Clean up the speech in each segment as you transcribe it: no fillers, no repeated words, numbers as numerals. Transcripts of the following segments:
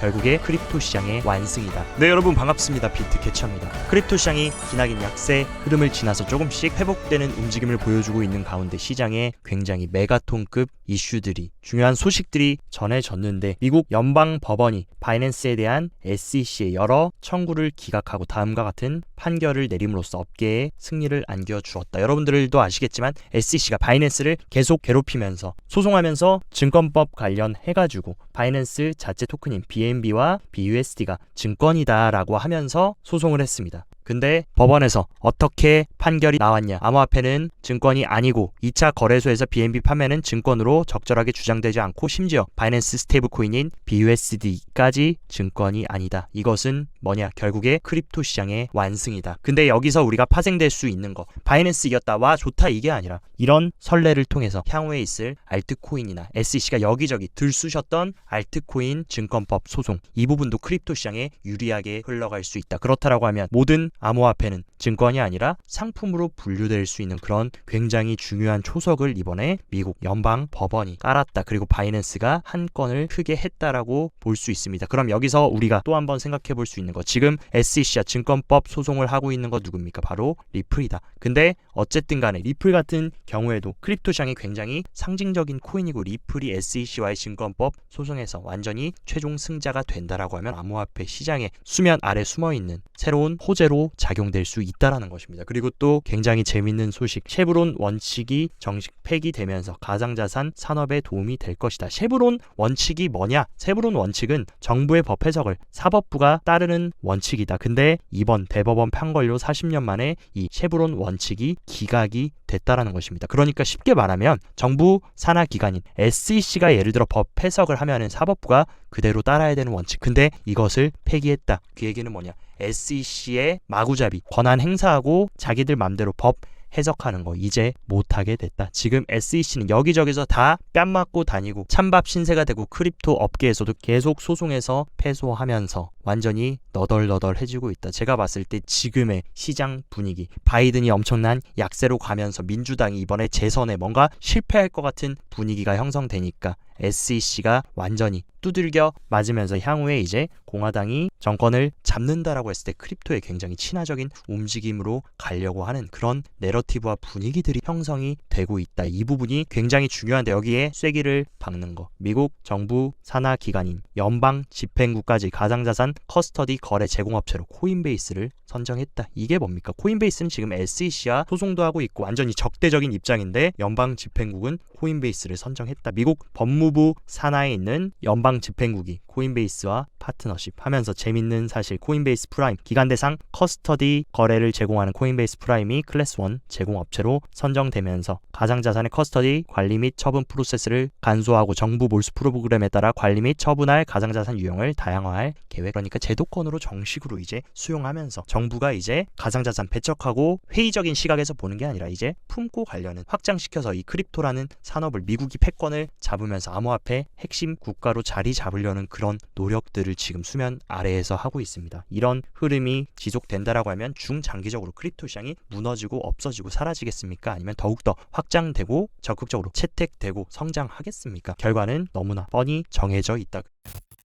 결국에 크립토 시장의 완승이다. 네, 여러분 반갑습니다. 비트캐쳐입니다. 크립토 시장이 기나긴 약세 흐름을 지나서 조금씩 회복되는 움직임을 보여주고 있는 가운데 시장에 굉장히 메가톤급 이슈들이, 중요한 소식들이 전해졌는데, 미국 연방 법원이 바이낸스에 대한 SEC의 여러 청구를 기각하고 다음과 같은 판결을 내림으로써 업계에 승리를 안겨주었다. 여러분들도 아시겠지만 SEC가 바이낸스를 계속 괴롭히면서 소송하면서 증권법 관련해가지고 바이낸스 자체 토큰인 BNB와 BUSD가 증권이다 라고 하면서 소송을 했습니다. 근데 법원에서 어떻게 판결이 나왔냐? 암호화폐는 증권이 아니고 2차 거래소에서 BNB 판매는 증권으로 적절하게 주장되지 않고 심지어 바이낸스 스테이블 코인인 BUSD까지 증권이 아니다. 이것은 뭐냐? 결국에 크립토 시장의 완승이다. 근데 여기서 우리가 파생될 수 있는 거, 바이낸스 이겼다, 와 좋다, 이게 아니라 이런 선례를 통해서 향후에 있을 알트코인이나 SEC가 여기저기 들쑤셨던 알트코인 증권법 소송, 이 부분도 크립토 시장에 유리하게 흘러갈 수 있다. 그렇다라고 하면 모든 암호화폐는 증권이 아니라 상품으로 분류될 수 있는 그런 굉장히 중요한 초석을 이번에 미국 연방 법원이 깔았다. 그리고 바이낸스가 한 건을 크게 했다라고 볼 수 있습니다. 그럼 여기서 우리가 또 한번 생각해 볼 수 있는 거, 지금 SEC와 증권법 소송을 하고 있는 거 누굽니까? 바로 리플이다. 근데 어쨌든 간에 리플 같은 경우에도 크립토 시장이 굉장히 상징적인 코인이고, 리플이 SEC와의 증권법 소송에서 완전히 최종 승자가 된다라고 하면 암호화폐 시장의 수면 아래 숨어있는 새로운 호재로 작용될 수 있다라는 것입니다. 그리고 또 굉장히 재밌는 소식, 쉐브론 원칙이 정식 폐기되면서 가상자산 산업에 도움이 될 것이다. 쉐브론 원칙이 뭐냐? 쉐브론 원칙은 정부의 법 해석을 사법부가 따르는 원칙이다. 근데 이번 대법원 판결로 40년 만에 이 쉐브론 원칙이 기각이 됐다라는 것입니다. 그러니까 쉽게 말하면 정부 산하 기관인 SEC가 예를 들어 법 해석을 하면은 사법부가 그대로 따라야 되는 원칙, 근데 이것을 폐기했다. 그 얘기는 뭐냐? SEC의 마구잡이 권한 행사하고 자기들 맘대로 법 해석하는 거 이제 못하게 됐다. 지금 SEC는 여기저기서 다 뺨 맞고 다니고 찬밥 신세가 되고 크립토 업계에서도 계속 소송해서 패소하면서 완전히 너덜너덜해지고 있다. 제가 봤을 때 지금의 시장 분위기, 바이든이 엄청난 약세로 가면서 민주당이 이번에 재선에 뭔가 실패할 것 같은 분위기가 형성되니까 SEC가 완전히 두들겨 맞으면서 향후에 이제 공화당이 정권을 잡는다라고 했을 때 크립토에 굉장히 친화적인 움직임으로 가려고 하는 그런 내러티브와 분위기들이 형성이 되고 있다. 이 부분이 굉장히 중요한데, 여기에 쐐기를 박는 거, 미국 정부 산하 기관인 연방 집행국까지 가상자산 커스터디 거래 제공업체로 코인베이스를 선정했다. 이게 뭡니까? 코인베이스는 지금 SEC와 소송도 하고 있고 완전히 적대적인 입장인데, 연방 집행국은 코인베이스를 선정했다. 미국 법무부 산하에 있는 연방 집행국이 코인베이스와 파트너십 하면서, 재밌는 사실, 코인베이스 프라임 기간 대상 커스터디 거래를 제공하는 코인베이스 프라임이 클래스 1 제공업체로 선정되면서 가상자산의 커스터디 관리 및 처분 프로세스를 간소화하고 정부 몰수 프로그램에 따라 관리 및 처분할 가상자산 유형을 다양화할 계획. 그러니까 제도권으로 정식으로 이제 수용하면서 정부가 이제 가상자산 배척하고 회의적인 시각에서 보는 게 아니라 이제 품고 가려는, 확장시켜서 이 크립토라는 산업을 미국이 패권을 잡으면서 암호화폐 핵심 국가로 자리 잡으려는 그런 노력들을 지금 수면 아래에서 하고 있습니다. 이런 흐름이 지속된다라고 하면 중장기적으로 크립토 시장이 무너지고 없어지고 사라지겠습니까? 아니면 더욱더 확장되고 적극적으로 채택되고 성장하겠습니까? 결과는 너무나 뻔히 정해져 있다.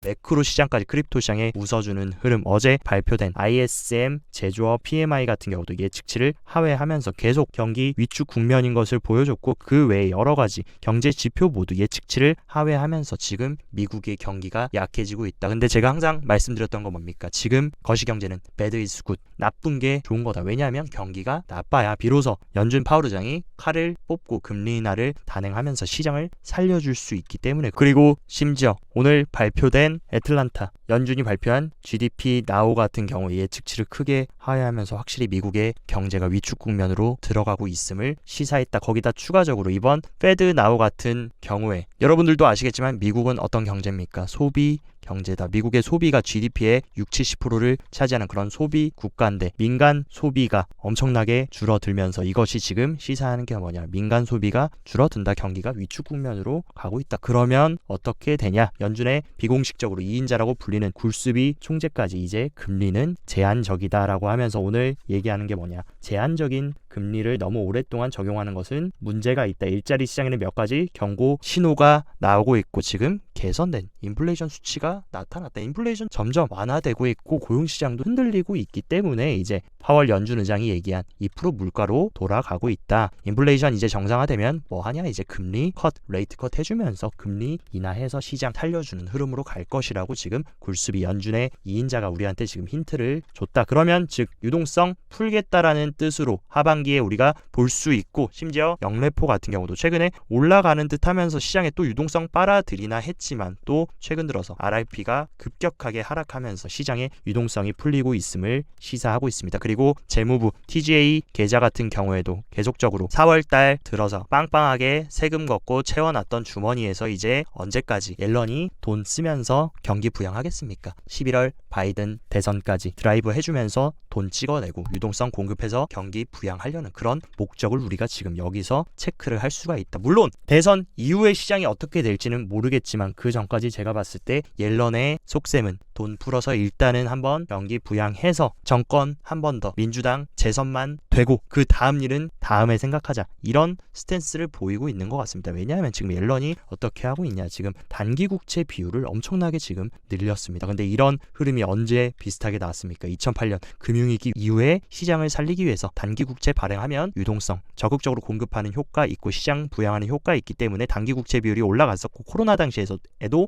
매크로 시장까지 크립토 시장에 웃어주는 흐름, 어제 발표된 ISM 제조업 PMI 같은 경우도 예측치를 하회하면서 계속 경기 위축 국면인 것을 보여줬고, 그 외에 여러 가지 경제 지표 모두 예측치를 하회하면서 지금 미국의 경기가 약해지고 있다. 근데 제가 항상 말씀드렸던 건 뭡니까? 지금 거시경제는 bad is good, 나쁜 게 좋은 거다. 왜냐하면 경기가 나빠야 비로소 연준 파월 의장이 칼을 뽑고 금리 인하를 단행하면서 시장을 살려줄 수 있기 때문에. 그리고 심지어 오늘 발표된 애틀란타 연준이 발표한 GDP 나우 같은 경우 예측치를 크게 하회하면서 확실히 미국의 경제가 위축 국면으로 들어가고 있음을 시사했다. 거기다 추가적으로 이번 페드 나우 같은 경우에 여러분들도 아시겠지만 미국은 어떤 경제입니까? 소비 경제다. 미국의 소비가 GDP의 60-70%를 차지하는 그런 소비 국가인데, 민간 소비가 엄청나게 줄어들면서 이것이 지금 시사하는 게 뭐냐? 민간 소비가 줄어든다. 경기가 위축 국면으로 가고 있다. 그러면 어떻게 되냐? 연준의 비공식적으로 2인자라고 불리는 굴스비 총재까지 이제 금리는 제한적이다라고 하면서 오늘 얘기하는 게 뭐냐? 제한적인 금리를 너무 오랫동안 적용하는 것은 문제가 있다. 일자리 시장에는 몇 가지 경고 신호가 나오고 있고 지금 개선된 인플레이션 수치가 나타났다. 인플레이션 점점 완화되고 있고 고용시장도 흔들리고 있기 때문에 이제 파월 연준 의장이 얘기한 2% 물가로 돌아가고 있다. 인플레이션 이제 정상화되면 뭐 하냐, 이제 금리 컷, 레이트 컷 해주면서 금리 인하해서 시장 살려주는 흐름으로 갈 것이라고 지금 굴수비 연준의 2인자가 우리한테 지금 힌트를 줬다. 그러면 즉 유동성 풀겠다라는 뜻으로 하반기에 우리가 볼 수 있고, 심지어 영래포 같은 경우도 최근에 올라가는 듯 하면서 시장에 또 유동성 빨아들이나 했지만 또 최근 들어서 RRP가 급격하게 하락하면서 시장에 유동성이 풀리고 있음을 시사하고 있습니다. 그리고 재무부 TGA 계좌 같은 경우에도 계속적으로 4월달 들어서 빵빵하게 세금 걷고 채워놨던 주머니에서 이제 언제까지 옐런이 돈 쓰면서 경기 부양하겠습니까? 11월 바이든 대선까지 드라이브 해주면서 돈 찍어내고 유동성 공급해서 경기 부양하려는 그런 목적을 우리가 지금 여기서 체크를 할 수가 있다. 물론 대선 이후의 시장이 어떻게 될지는 모르겠지만 그 전까지 제가 봤을 때 옐런의 속셈은 돈 풀어서 일단은 한번 경기 부양해서 정권 한 번 더 민주당 재선만 되고 그 다음 일은 다음에 생각하자, 이런 스탠스를 보이고 있는 것 같습니다. 왜냐하면 지금 옐런이 어떻게 하고 있냐, 지금 단기 국채 비율을 엄청나게 지금 늘렸습니다. 근데 이런 흐름이 언제 비슷하게 나왔습니까? 2008년 금융위기 이후에 시장을 살리기 위해서 단기 국채 발행하면 유동성 적극적으로 공급하는 효과 있고 시장 부양하는 효과 있기 때문에 단기 국채 비율이 올라갔었고, 코로나 당시에도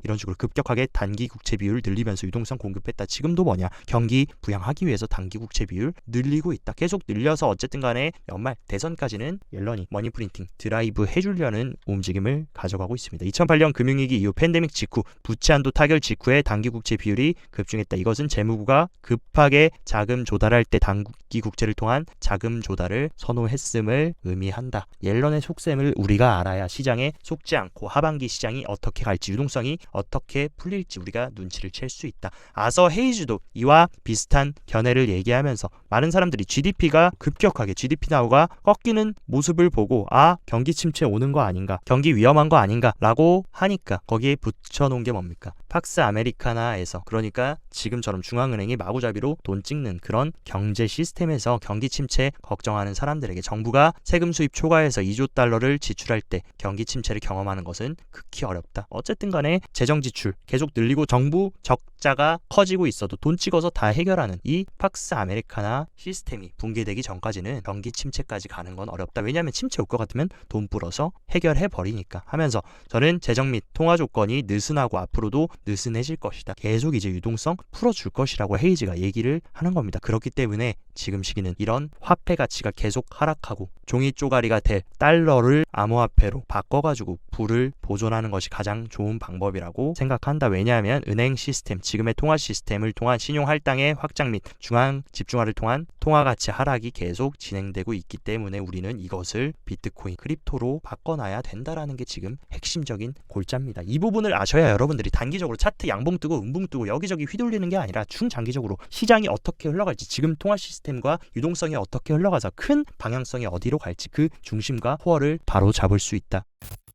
이런 식으로 급격하게 단기 국채 비율을 늘리면서 유동성 공급했다. 지금도 뭐냐, 경기 부양하기 위해서 단기 국채 비율 늘리고 있다. 계속 늘려서 어쨌든 간에 연말 대선까지는 옐런이 머니 프린팅 드라이브 해주려는 움직임을 가져가고 있습니다. 2008년 금융위기 이후 팬데믹 직후 부채 한도 타결 직후에 단기 국채 비율이 급증했다. 이것은 재무부가 급하게 자금 조달할 때 단기 국채를 통한 자금 조달을 선호했음을 의미한다. 옐런의 속셈을 우리가 알아야 시장에 속지 않고 하반기 시장이 어떻게 갈지, 유동성이 어떻게 풀릴지 우리가 눈치를 챌 수 있다. 아서 헤이즈도 이와 비슷한 견해를 얘기하면서 많은 사람들이 GDP가 급격하게 GDP 나우가 꺾이는 모습을 보고 경기 침체 오는 거 아닌가, 경기 위험한 거 아닌가 라고 하니까 거기에 붙여놓은 게 뭡니까? 팍스 아메리카나에서, 그러니까 지금처럼 중앙은행이 마구잡이로 돈 찍는 그런 경제 시스템에서 경기 침체 걱정하는 사람들에게 정부가 세금 수입 초과해서 2조 달러를 지출할 때 경기 침체를 경험하는 것은 극히 어렵다. 어쨌든 간에 재정 지출 계속 늘리고 정부 적자가 커지고 있어도 돈 찍어서 다 해결하는 이 팍스 아메리카나 시스템이 붕괴되기 전까지는 경기 침체까지 가는 건 어렵다. 왜냐하면 침체 올 것 같으면 돈 불어서 해결해 버리니까 하면서, 저는 재정 및 통화 조건이 느슨하고 앞으로도 느슨해질 것이다. 계속 이제 유동성 풀어줄 것이라고 헤이즈가 얘기를 하는 겁니다. 그렇기 때문에 지금 시기는 이런 화폐 가치가 계속 하락하고 종이 쪼가리가 될 달러를 암호화폐로 바꿔가지고 부를 보존하는 것이 가장 좋은 방법이라고 생각한다. 왜냐하면 은행 시스템, 지금의 통화 시스템을 통한 신용 할당의 확장 및 중앙 집중화를 통한 통화 가치 하락이 계속 진행되고 있기 때문에 우리는 이것을 비트코인, 크립토로 바꿔놔야 된다라는 게 지금 핵심적인 골자입니다. 이 부분을 아셔야 여러분들이 단기적으로 차트 양봉 뜨고 음봉 뜨고 여기저기 휘둘리는 게 아니라 중장기적으로 시장이 어떻게 흘러갈지, 지금 통화 시스템과 유동성이 어떻게 흘러가서 큰 방향성이 어디로 갈지 그 중심과 코어를 바로 잡을 수 있다.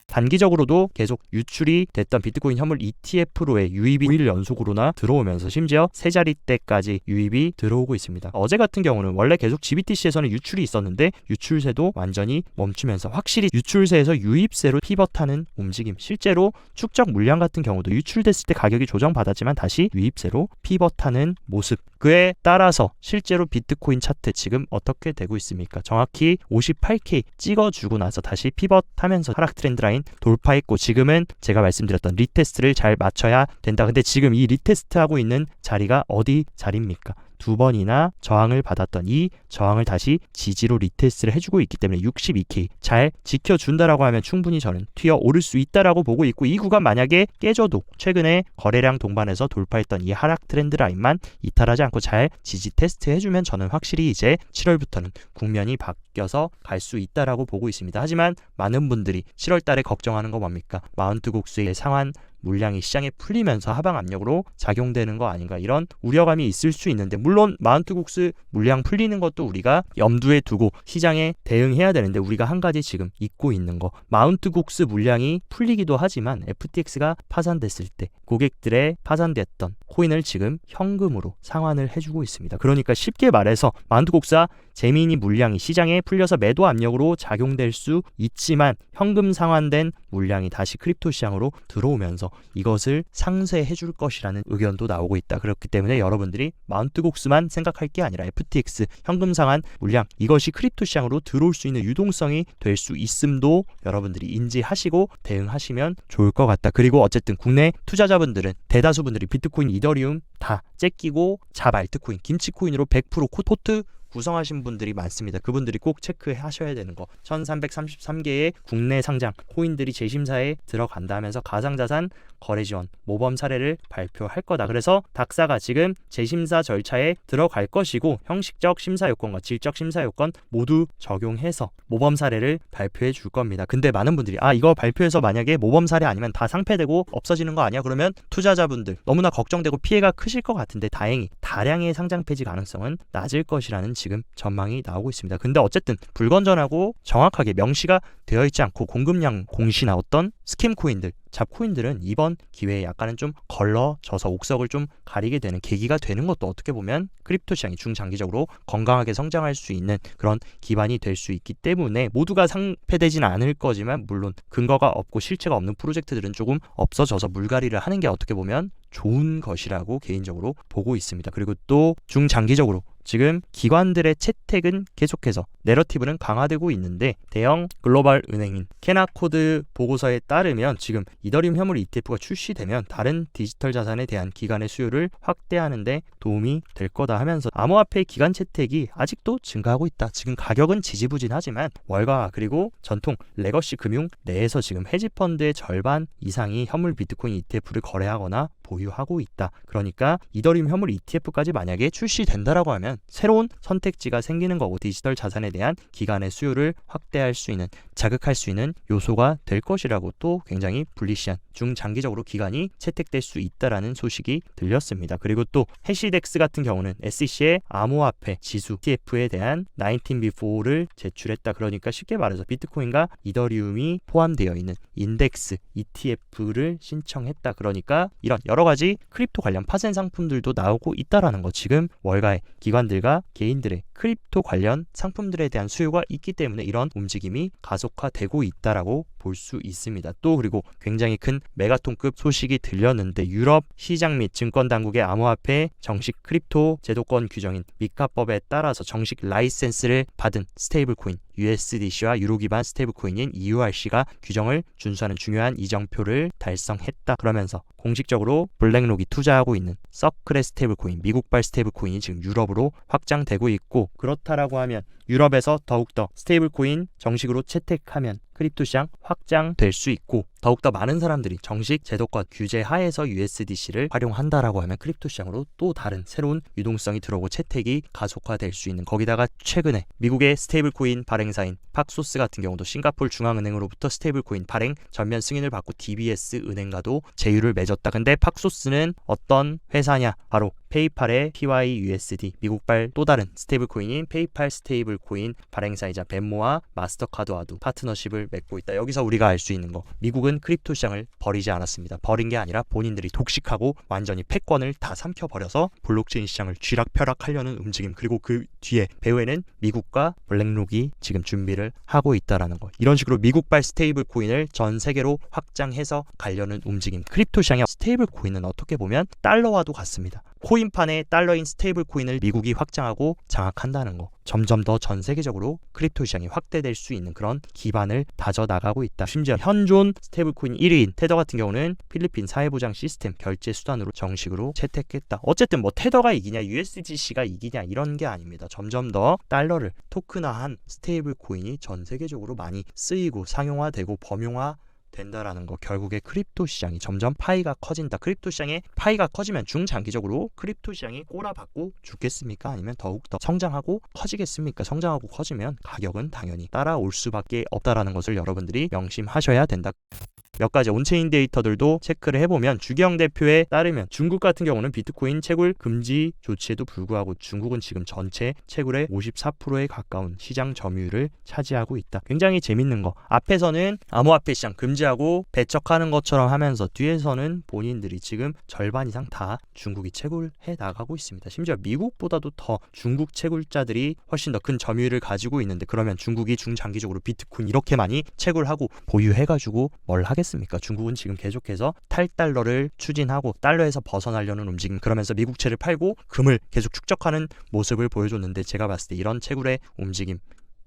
단기적으로도 계속 유출이 됐던 비트코인 현물 ETF로의 유입이 5일 연속으로나 들어오면서 심지어 세 자릿대까지 유입이 들어오고 있습니다. 어제 같은 경우는 원래 계속 GBTC에서는 유출이 있었는데 유출세도 완전히 멈추면서 확실히 유출세에서 유입세로 피벗하는 움직임, 실제로 축적 물량 같은 경우도 유출됐을 때 가격이 조정받았지만 다시 유입세로 피벗하는 모습, 그에 따라서 실제로 비트코인 차트 지금 어떻게 되고 있습니까? 정확히 58K 찍어주고 나서 다시 피벗하면서 하락 트렌드 라인 돌파했고, 지금은 제가 말씀드렸던 리테스트를 잘 맞춰야 된다. 근데 지금 이 리테스트하고 있는 자리가 어디 자리입니까? 2번이나 저항을 받았던 이 저항을 다시 지지로 리테스트를 해주고 있기 때문에 62K 잘 지켜준다라고 하면 충분히 저는 튀어 오를 수 있다라고 보고 있고, 이 구간 만약에 깨져도 최근에 거래량 동반해서 돌파했던 이 하락 트렌드 라인만 이탈하지 않고 잘 지지 테스트 해주면 저는 확실히 이제 7월부터는 국면이 바뀌어서 갈 수 있다라고 보고 있습니다. 하지만 많은 분들이 7월 달에 걱정하는 거 뭡니까? 마운트 곡수의 상환 물량이 시장에 풀리면서 하방 압력으로 작용되는 거 아닌가, 이런 우려감이 있을 수 있는데, 물론 마운트 곡수 물량 풀리는 것도 우리가 염두에 두고 시장에 대응해야 되는데, 우리가 한 가지 지금 잊고 있는 거, 마운트 곡수 물량이 풀리기도 하지만 FTX가 파산됐을 때 고객들의 파산됐던 코인을 지금 현금으로 상환을 해주고 있습니다. 그러니까 쉽게 말해서 마운트곡사 재미니 물량이 시장에 풀려서 매도 압력으로 작용될 수 있지만 현금 상환된 물량이 다시 크립토 시장으로 들어오면서 이것을 상쇄해 줄 것이라는 의견도 나오고 있다. 그렇기 때문에 여러분들이 마운트곡스만 생각할 게 아니라 FTX 현금 상환 물량 이것이 크립토 시장으로 들어올 수 있는 유동성이 될 수 있음도 여러분들이 인지하시고 대응하시면 좋을 것 같다. 그리고 어쨌든 국내 투자자분들은 대다수 분들이 비트코인, 이더리움 다 째끼고 잡 알트코인, 김치코인으로 100% 포트 구성하신 분들이 많습니다. 그분들이 꼭 체크하셔야 되는 거 1333개의 국내 상장 코인들이 재심사에 들어간다면서 가상자산 거래 지원 모범 사례를 발표할 거다. 그래서 닥사가 지금 재심사 절차에 들어갈 것이고 형식적 심사 요건과 질적 심사 요건 모두 적용해서 모범 사례를 발표해 줄 겁니다. 근데 많은 분들이 이거 발표해서 만약에 모범 사례 아니면 다 상폐되고 없어지는 거 아니야? 그러면 투자자분들 너무나 걱정되고 피해가 크실 것 같은데 다행히 다량의 상장 폐지 가능성은 낮을 것이라는 지금 전망이 나오고 있습니다. 근데 어쨌든 불건전하고 정확하게 명시가 되어 있지 않고 공급량 공시 나왔던 스캠 코인들, 잡코인들은 이번 기회에 약간은 좀 걸러져서 옥석을 좀 가리게 되는 계기가 되는 것도 어떻게 보면 크립토 시장이 중장기적으로 건강하게 성장할 수 있는 그런 기반이 될 수 있기 때문에 모두가 상폐되지는 않을 거지만 물론 근거가 없고 실체가 없는 프로젝트들은 조금 없어져서 물갈이를 하는 게 어떻게 보면 좋은 것이라고 개인적으로 보고 있습니다. 그리고 또 중장기적으로 지금 기관들의 채택은 계속해서 내러티브는 강화되고 있는데 대형 글로벌 은행인 캐나코드 보고서에 따르면 지금 이더리움 현물 ETF가 출시되면 다른 디지털 자산에 대한 기관의 수요를 확대하는 데 도움이 될 거다 하면서 암호화폐 기관 채택이 아직도 증가하고 있다. 지금 가격은 지지부진하지만 월가 그리고 전통 레거시 금융 내에서 지금 헤지펀드의 절반 이상이 현물 비트코인 ETF를 거래하거나 보유하고 있다. 그러니까 이더리움 현물 ETF까지 만약에 출시된다라고 하면 새로운 선택지가 생기는 거고 디지털 자산에 대한 기관의 수요를 확대할 수 있는 자극할 수 있는 요소가 될 것이라고 또 굉장히 불리시한 중장기적으로 기관이 채택될 수 있다라는 소식이 들렸습니다. 그리고 또 해시덱스 같은 경우는 SEC의 암호화폐 지수 ETF에 대한 19B4를 제출했다. 그러니까 쉽게 말해서 비트코인과 이더리움이 포함되어 있는 인덱스 ETF를 신청했다. 그러니까 이런 여러 가지 크립토 관련 파생 상품들도 나오고 있다라는 거. 지금 월가의 기관들과 개인들의 크립토 관련 상품들에 대한 수요가 있기 때문에 이런 움직임이 가속화되고 있다라고 볼 수 있습니다. 또 그리고 굉장히 큰 메가톤급 소식이 들렸는데 유럽 시장 및 증권 당국의 암호화폐 정식 크립토 제도권 규정인 미카법에 따라서 정식 라이센스를 받은 스테이블 코인 USDC와 유로 기반 스테이블 코인인 EURC가 규정을 준수하는 중요한 이정표를 달성했다. 그러면서 공식적으로 블랙록이 투자하고 있는 서클의 스테이블 코인, 미국발 스테이블 코인이 지금 유럽으로 확장되고 있고 그렇다라고 하면 유럽에서 더욱더 스테이블 코인 정식으로 채택하면 크립토 시장 확장될 수 있고 더욱더 많은 사람들이 정식 제도권 규제 하에서 USDC를 활용한다라고 하면 크립토 시장으로 또 다른 새로운 유동성이 들어오고 채택이 가속화될 수 있는 거기다가 최근에 미국의 스테이블 코인 발행사인 팍소스 같은 경우도 싱가포르 중앙은행으로부터 스테이블 코인 발행 전면 승인을 받고 DBS 은행과도 제휴를 맺었다. 근데 팍소스는 어떤 회사냐? 바로 페이팔의 PYUSD 미국발 또 다른 스테이블 코인인 페이팔 스테이블 코인 발행사이자 벤모와 마스터카드와도 파트너십을 맺고 있다. 여기서 우리가 알 수 있는 거 미국은 크립토 시장을 버리지 않았습니다. 버린 게 아니라 본인들이 독식하고 완전히 패권을 다 삼켜버려서 블록체인 시장을 쥐락펴락하려는 움직임 그리고 그 뒤에 배후에는 미국과 블랙록이 지금 준비를 하고 있다라는 거. 이런 식으로 미국발 스테이블 코인을 전 세계로 확장해서 가려는 움직임. 크립토 시장의 스테이블 코인은 어떻게 보면 달러와도 같습니다. 코인판에 달러인 스테이블 코인을 미국이 확장하고 장악한다는 거. 점점 더 전 세계적으로 크립토 시장이 확대될 수 있는 그런 기반을 다져나가고 있다. 심지어 현존 스테이블 코인 1위인 테더 같은 경우는 필리핀 사회보장 시스템 결제 수단으로 정식으로 채택했다. 어쨌든 뭐 테더가 이기냐 USDC가 이기냐 이런 게 아닙니다. 점점 더 달러를 토큰화한 스테이블 코인이 전 세계적으로 많이 쓰이고 상용화되고 범용화 된다라는 거. 결국에 크립토 시장이 점점 파이가 커진다. 크립토 시장의 파이가 커지면 중장기적으로 크립토 시장이 꼬라박고 죽겠습니까? 아니면 더욱더 성장하고 커지겠습니까? 성장하고 커지면 가격은 당연히 따라올 수밖에 없다라는 것을 여러분들이 명심하셔야 된다. 몇 가지 온체인 데이터들도 체크를 해보면 주기영 대표에 따르면 중국 같은 경우는 비트코인 채굴 금지 조치에도 불구하고 중국은 지금 전체 채굴의 54%에 가까운 시장 점유율을 차지하고 있다. 굉장히 재밌는 거. 앞에서는 암호화폐 시장 금지하고 배척하는 것처럼 하면서 뒤에서는 본인들이 지금 절반 이상 다 중국이 채굴해 나가고 있습니다. 심지어 미국보다도 더 중국 채굴자들이 훨씬 더 큰 점유율을 가지고 있는데 그러면 중국이 중장기적으로 비트코인 이렇게 많이 채굴하고 보유해가지고 뭘 하겠습니까? 중국은 지금 계속해서 탈달러를 추진하고 달러에서 벗어나려는 움직임 그러면서 미국채를 팔고 금을 계속 축적하는 모습을 보여줬는데 제가 봤을 때 이런 채굴의 움직임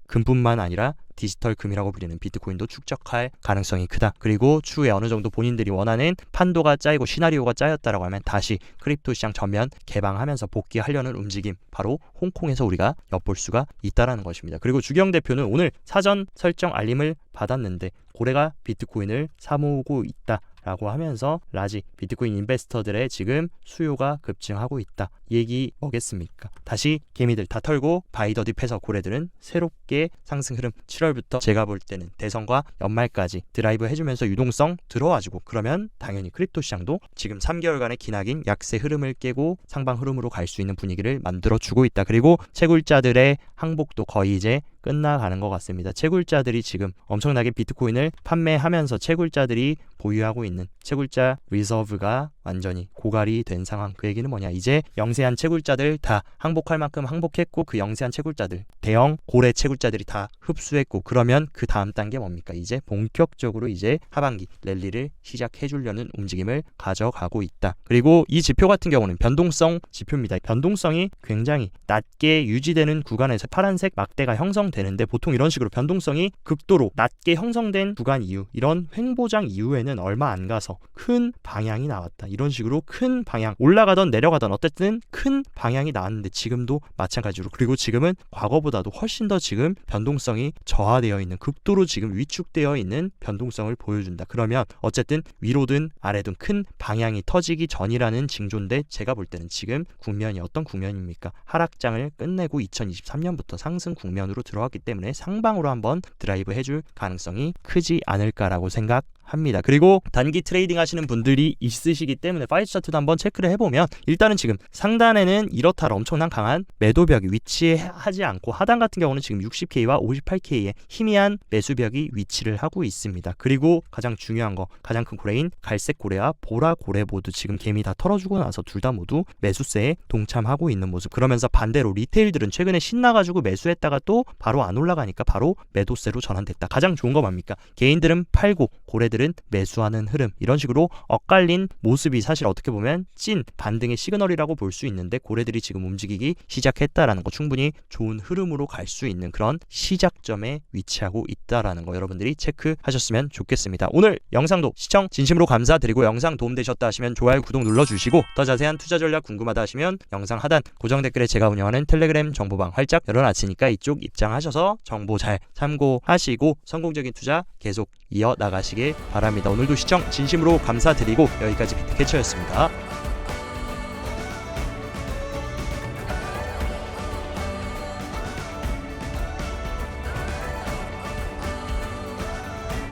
금뿐만 아니라 디지털 금이라고 불리는 비트코인도 축적할 가능성이 크다. 그리고 추후에 어느 정도 본인들이 원하는 판도가 짜이고 시나리오가 짜였다라고 하면 다시 크립토 시장 전면 개방하면서 복귀하려는 움직임 바로 홍콩에서 우리가 엿볼 수가 있다라는 것입니다. 그리고 주기영 대표는 오늘 사전 설정 알림을 받았는데 고래가 비트코인을 사모으고 있다. 라고 하면서 라지 비트코인 인베스터들의 지금 수요가 급증하고 있다. 이 얘기 뭐겠습니까? 다시 개미들 다 털고 바이더딥해서 고래들은 새롭게 상승 흐름 7월부터 제가 볼 때는 대선과 연말까지 드라이브 해주면서 유동성 들어와주고 그러면 당연히 크립토 시장도 지금 3개월간의 기나긴 약세 흐름을 깨고 상방 흐름으로 갈 수 있는 분위기를 만들어주고 있다. 그리고 채굴자들의 항복도 거의 이제 끝나가는 것 같습니다. 채굴자들이 지금 엄청나게 비트코인을 판매하면서 채굴자들이 보유하고 있는 채굴자 리저브가 완전히 고갈이 된 상황. 그 얘기는 뭐냐, 이제 영세한 채굴자들 다 항복할 만큼 항복했고 그 영세한 채굴자들 대형 고래 채굴자들이 다 흡수했고 그러면 그 다음 단계 뭡니까? 이제 본격적으로 이제 하반기 랠리를 시작해 주려는 움직임을 가져가고 있다. 그리고 이 지표 같은 경우는 변동성 지표입니다. 변동성이 굉장히 낮게 유지되는 구간에서 파란색 막대가 형성되는데 보통 이런 식으로 변동성이 극도로 낮게 형성된 구간 이후 이런 횡보장 이후에는 얼마 안 가서 큰 방향이 나왔다. 이런 식으로 큰 방향 올라가던 내려가던 어쨌든 큰 방향이 나왔는데 지금도 마찬가지로 그리고 지금은 과거보다도 훨씬 더 지금 변동성이 저하되어 있는 극도로 지금 위축되어 있는 변동성을 보여준다. 그러면 어쨌든 위로든 아래든 큰 방향이 터지기 전이라는 징조인데 제가 볼 때는 지금 국면이 어떤 국면입니까? 하락장을 끝내고 2023년부터 상승 국면으로 들어왔기 때문에 상방으로 한번 드라이브 해줄 가능성이 크지 않을까라고 생각합니다. 그리고 단기 트레이딩 하시는 분들이 있으시기 때문에 파이트 차트도 한번 체크를 해보면 일단은 지금 상단에는 이렇다라 엄청난 강한 매도벽이 위치하지 않고 하단 같은 경우는 지금 60K와 58K의 희미한 매수벽이 위치를 하고 있습니다. 그리고 가장 중요한 거 가장 큰 고래인 갈색 고래와 보라 고래 모두 지금 개미 다 털어주고 나서 둘 다 모두 매수세에 동참하고 있는 모습. 그러면서 반대로 리테일들은 최근에 신나가지고 매수했다가 또 바로 안 올라가니까 바로 매도세로 전환됐다. 가장 좋은 거 뭡니까? 개인들은 팔고 고래들은 매수하는 흐름. 이런 식으로 엇갈린 모습이 사실 어떻게 보면 찐 반등의 시그널이라고 볼 수 있는데 고래들이 지금 움직이기 시작했다라는 거 충분히 좋은 흐름으로 갈 수 있는 그런 시작점에 위치하고 있다라는 거 여러분들이 체크하셨으면 좋겠습니다. 오늘 영상도 시청 진심으로 감사드리고 영상 도움되셨다 하시면 좋아요 구독 눌러주시고 더 자세한 투자 전략 궁금하다 하시면 영상 하단 고정 댓글에 제가 운영하는 텔레그램 정보방 활짝 열어놨으니까 이쪽 입장하셔서 정보 잘 참고하시고 성공적인 투자 계속 이어나가시길 바랍니다. 오늘도 시청 진심으로 감사드리고 여기까지 비트캐쳐였습니다.